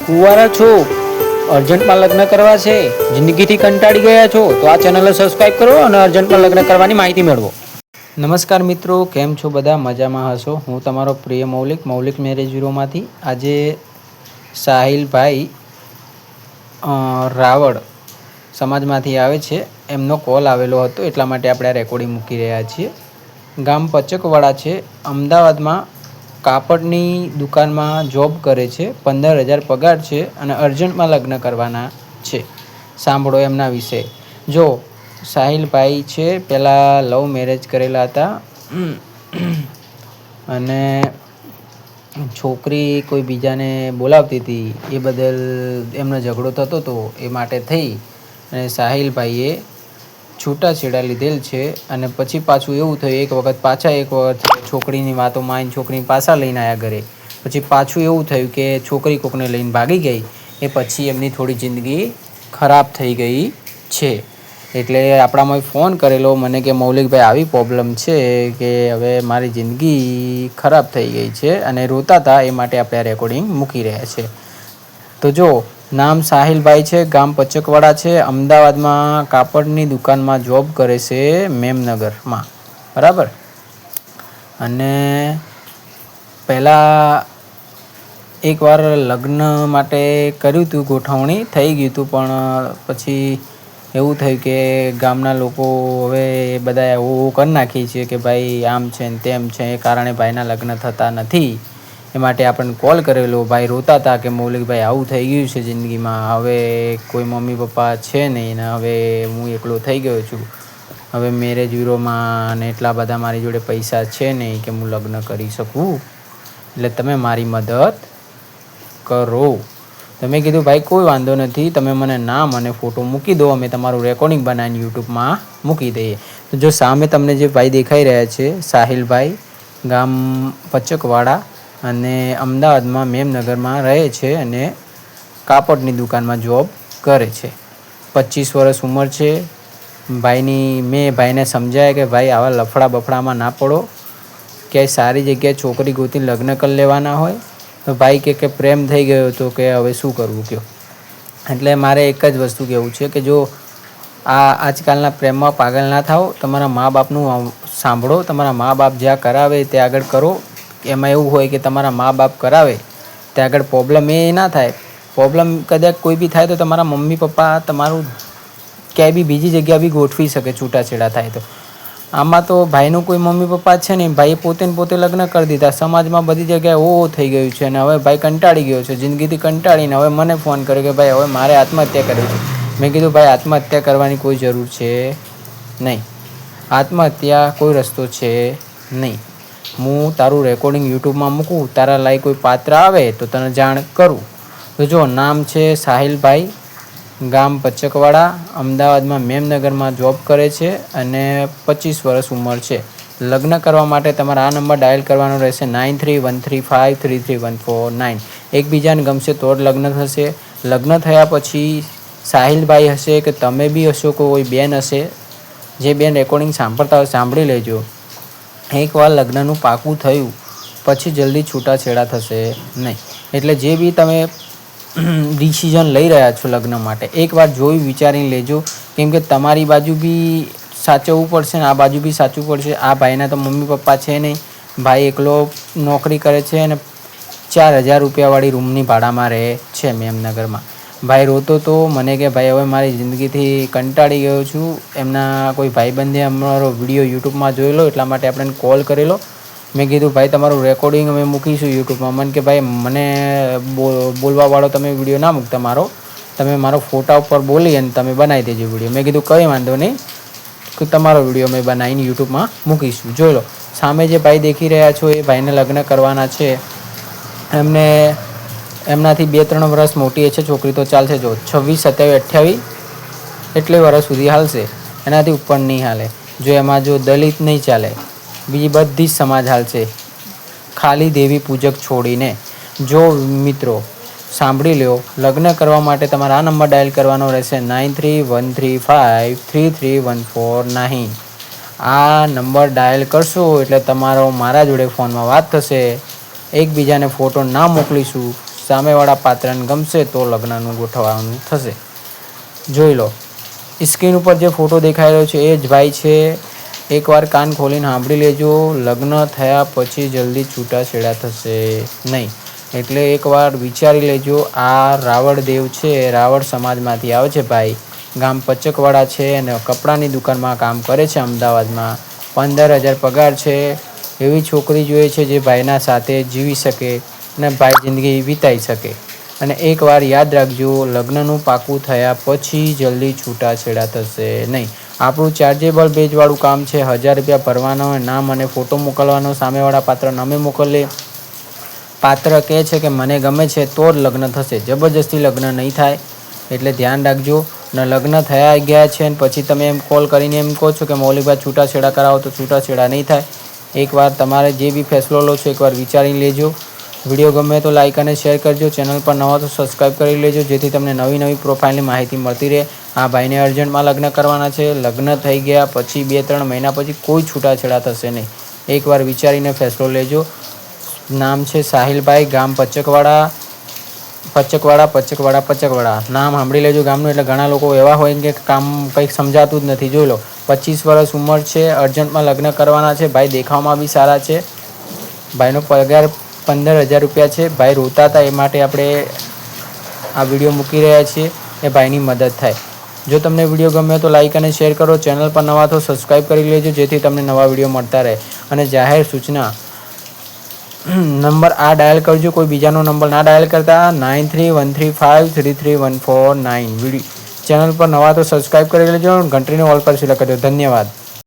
કુંવારા છો, અર્જન્ટમાં લગ્ન કરવા છે, જિંદગીથી કંટાળી ગયા છો તો આ ચેનલને સબસ્ક્રાઈબ કરો અને અર્જન્ટમાં લગ્ન કરવાની માહિતી મેળવો. નમસ્કાર મિત્રો, કેમ છો બધા? મજામાં હશો. હું તમારો પ્રિય મૌલિક મેરેજ બ્યુરોમાંથી. આજે સાહિલભાઈ રાવળ સમાજમાંથી આવે છે, એમનો કોલ આવેલો હતો, એટલા માટે આપણે આ રેકોર્ડિંગ મૂકી રહ્યા છીએ. ગામ પચકવાડા છે, અમદાવાદમાં કાપડની દુકાનમાં જોબ કરે છે, 15,000 પગાર છે અને અર્જન્ટમાં લગ્ન કરવાના છે. સાંભળો એમના વિશે. જો સાહિલભાઈ છે, પહેલાં લવ મેરેજ કરેલા હતા અને છોકરી કોઈ બીજાને બોલાવતી હતી, એ બદલ એમનો ઝઘડો થતો હતો. એ માટે થઈ અને સાહિલભાઈએ છૂટાછેડા લીધેલ છે. અને પછી પાછું એવું થયું, એક વખત છોકરીની વાતોમાં આવીને છોકરીની પાછા લઈને આવ્યા ઘરે. પછી પાછું એવું થયું કે છોકરી કોકને લઈને ભાગી ગઈ. એ પછી એમની થોડી જિંદગી ખરાબ થઈ ગઈ છે. એટલે આપણામાં ફોન કરેલો મને કે મૌલિકભાઈ આવી પ્રોબ્લેમ છે કે હવે મારી જિંદગી ખરાબ થઈ ગઈ છે અને રોતા હતા, એ માટે આપણે રેકોર્ડિંગ મૂકી રહ્યા છે. તો જો નામ સાહિલભાઈ છે, ગામ પચકવાડા છે, અમદાવાદમાં કાપડની દુકાનમાં જોબ કરે છે, મેમનગરમાં, બરાબર. અને પહેલાં એકવાર લગ્ન માટે કર્યું હતું, ગોઠવણી થઈ ગયું હતું, પણ પછી એવું થયું કે ગામના લોકો હવે બધા એવું કરી નાખી છે કે ભાઈ આમ છે ને તેમ છે, એ કારણે ભાઈના લગ્ન થતા નથી. એ માટે આપણને કોલ કરેલો. ભાઈ રોતા હતા કે મૌલિકભાઈ આવું થઈ ગયું છે જિંદગીમાં, હવે કોઈ મમ્મી પપ્પા છે નહીં ને હવે હું એકલો થઈ ગયો છું. હવે મેરેજ બ્યુરોમાં અને એટલા બધા મારી જોડે પૈસા છે નહીં કે હું લગ્ન કરી શકું, એટલે તમે મારી મદદ કરો. તમે કીધું ભાઈ કોઈ વાંધો નથી, તમે મને નામ અને ફોટો મૂકી દો, અમે તમારું રેકોર્ડિંગ બનાવીને યુટ્યુબમાં મૂકી દઈએ. તો જો સામે તમને જે ભાઈ દેખાઈ રહ્યા છે, સાહિલભાઈ, ગામ પચકવાડા અને અમદાવાદમાં મેમનગરમાં રહે છે અને કાપડની દુકાનમાં જોબ કરે છે. 25 વર્ષ ઉંમર છે ભાઈની. મેં ભાઈને સમજાય કે ભાઈ આવા લફડા બફડામાં ના પડો, ક્યાંય સારી જગ્યાએ છોકરી ગોતીને લગ્ન કરી લેવાના હોય. તો ભાઈ કે પ્રેમ થઈ ગયો હતો કે હવે શું કરવું કહો. એટલે મારે એક જ વસ્તુ કહેવું છે કે જો આજકાલના પ્રેમમાં પાગલ ના થાઓ, તમારા મા બાપનું સાંભળો. તમારા મા બાપ જ્યાં કરાવે ત્યાં આગળ કરો. એમાં એવું હોય કે તમારા મા બાપ કરાવે ત્યાં આગળ પ્રોબ્લેમ એ ના થાય. પ્રોબ્લેમ કદાચ કોઈ બી થાય તો તમારા મમ્મી પપ્પા તમારું ક્યાંય બી બીજી જગ્યા બી ગોઠવી શકે, છૂટાછેડા થાય તો. આમાં તો ભાઈનું કોઈ મમ્મી પપ્પા છે નહીં, ભાઈએ પોતે લગ્ન કરી દીધા. સમાજમાં બધી જગ્યાએ થઈ ગયું છે અને હવે ભાઈ કંટાળી ગયો છે, જિંદગીથી કંટાળીને હવે મને ફોન કર્યો કે ભાઈ હવે મારે આત્મહત્યા કરવી છે. મેં કીધું ભાઈ આત્મહત્યા કરવાની કોઈ જરૂર છે નહીં, આત્મહત્યા કોઈ રસ્તો છે નહીં. હું તારું રેકોર્ડિંગ યુટ્યુબમાં મૂકું, તારા લાયક કોઈ પાત્ર આવે તો તને જાણ કરું. તો જો નામ છે સાહિલભાઈ, ગામ પચકવાડા, અમદાવાદમાં મેમનગરમાં જોબ કરે છે અને 25 વર્ષ ઉંમર છે. લગ્ન કરવા માટે તમારે આ નંબર ડાયલ કરવાનો રહેશે, 9313533149. એકબીજાને ગમશે તો જ લગ્ન થશે. લગ્ન થયા પછી સાહિલભાઈ હશે કે તમે બી હશો, કોઈ બેન હશે, જે બેન રેકોર્ડિંગ સાંભળતા હોય સાંભળી લેજો. એકવાર લગ્નનું પાકું થયું પછી જલ્દી છૂટાછેડા થશે નહીં. એટલે જે બી તમે ડિસિઝન લઈ રહ્યા છો લગ્ન માટે, એકવાર જોઈ વિચારીને લેજો. કેમ કે તમારી બાજુ બી સાચવવું પડશે ને આ બાજુ બી સાચવવું પડશે. આ ભાઈના તો મમ્મી પપ્પા છે નહીં, ભાઈ એકલો નોકરી કરે છે અને 4,000 રૂપિયાવાળી રૂમની ભાડામાં રહે છે મેમનગરમાં. ભાઈ રોતો તો મને કે ભાઈ હવે મારી જિંદગીથી કંટાળી ગયો છું. એમના કોઈ ભાઈબંધે અમારો વિડીયો યુટ્યુબમાં જોયેલો, એટલા માટે આપણે કોલ કરેલો. મેં કીધું ભાઈ તમારું રેકોર્ડિંગ અમે મૂકીશું યુટ્યુબમાં. મને કે ભાઈ મને બોલવાવાળો તમે વિડીયો ના મૂકતા, તમે મારો ફોટા ઉપર બોલી અને તમે બનાવી દેજો વિડીયો. મેં કીધું કંઈ વાંધો નહીં, કે તમારો વિડીયો અમે બનાવીને યુટ્યુબમાં મૂકીશું. જોઈ લો સામે જે ભાઈ દેખી રહ્યા છો, એ ભાઈને લગ્ન કરવાના છે. એમનાથી 2-3 વર્ષ મોટી છે છોકરી, તો ચાલશે. જો 26, 27, 28 એટલે વર્ષ સુધી હાલશે, એનાથી ઉપર નહીં હાલે. જો એમાં જો દલિત નહીં ચાલે, બીજી બધી જ સમાજ હાલશે, ખાલી દેવી પૂજક છોડીને. જો મિત્રો સાંભળી લો, લગ્ન કરવા માટે તમારે આ નંબર ડાયલ કરવાનો રહેશે, 9313533149. આ નંબર ડાયલ કરશો એટલે તમારો મારા જોડે ફોનમાં વાત થશે. એકબીજાને ફોટો ના મોકલીશું. સામેવાળા પાત્રને ગમશે તો લગ્નનું ગોઠવવાનું થશે. જોઈ લો, સ્ક્રીન ઉપર જે ફોટો દેખાઈ રહ્યો છે એ જ ભાઈ છે. એકવાર કાન ખોલીને સાંભળી લેજો. લગ્ન થયા પછી જલ્દી છૂટાછેડા થશે નહીં, એટલે એકવાર વિચારી લેજો. આ રાવળ દેવ છે, રાવળ સમાજમાંથી આવે છે ભાઈ. ગામ પચકવાડા છે અને કપડાની દુકાનમાં કામ કરે છે અમદાવાદમાં. 15,000 પગાર છે. એવી છોકરી જોઈએ છે જે ભાઈના સાથે જીવી શકે અને ભાઈ જિંદગી વિતાઈ શકે. અને એકવાર યાદ રાખજો, લગ્નનું પાકું થયા પછી જલ્દી છૂટાછેડા થશે નહીં. આપણું ચાર્જેબલ બેજવાળું કામ છે. 1000 રૂપિયા ભરવાનો, નામ અને ફોટો મોકલવાનો. સામેવાળા પાત્ર નામે મોકલે. પાત્ર કહે છે કે મને ગમે છે તો જ લગ્ન થશે, જબરજસ્તી લગ્ન નહીં થાય, એટલે ધ્યાન રાખજો. ને લગ્ન થયા ગયા છે અને પછી તમે એમ કોલ કરીને એમ કહો છો કે મૌલિકભાઈ છૂટાછેડા કરાવો, તો છૂટાછેડા નહીં થાય. એકવાર તમારે જે બી ફેસલો લો છો એકવાર વિચારી લેજો. વિડીયો ગમે તો લાઇક અને શેર કરજો. ચેનલ પર નવા તો સબસ્ક્રાઈબ કરી લેજો, જેથી તમને નવી નવી પ્રોફાઇલની માહિતી મળતી રહે. આ ભાઈને અર્જન્ટમાં લગ્ન કરવાના છે. લગ્ન થઈ ગયા પછી 2-3 મહિના પછી કોઈ છૂટાછેડા થશે નહીં. એકવાર વિચારીને ફેસલો લેજો. નામ છે સાહિલભાઈ, ગામ પચકવાડા. નામ સાંભળી લેજો ગામનું. એટલે ઘણા લોકો એવા હોય કે કામ કંઈક સમજાતું જ નથી. જોઈ લો, 25 વર્ષ ઉંમર છે. અર્જન્ટમાં લગ્ન કરવાના છે. ભાઈ દેખાવમાં બી સારા છે. ભાઈનો પગાર 15,000 રૂપિયા છે. ભાઈ રોતા હતા, એ માટે આપણે આ વિડીયો મૂકી રહ્યા છીએ, એ ભાઈની મદદ થાય. જો તમને વિડીયો ગમે તો લાઇક અને શેર કરો. ચેનલ પર નવા તો સબસ્ક્રાઈબ કરી લેજો, જેથી તમને નવા વિડીયો મળતા રહે. અને જાહેર સૂચના, નંબર આ ડાયલ કરજો, કોઈ બીજાનો નંબર ના ડાયલ કરતા. 9313533149. ચેનલ પર નવા તો સબસ્ક્રાઈબ કરી લેજો. ઘંટડીનો ઓલ પર સિલેક્ટ કરજો. ધન્યવાદ.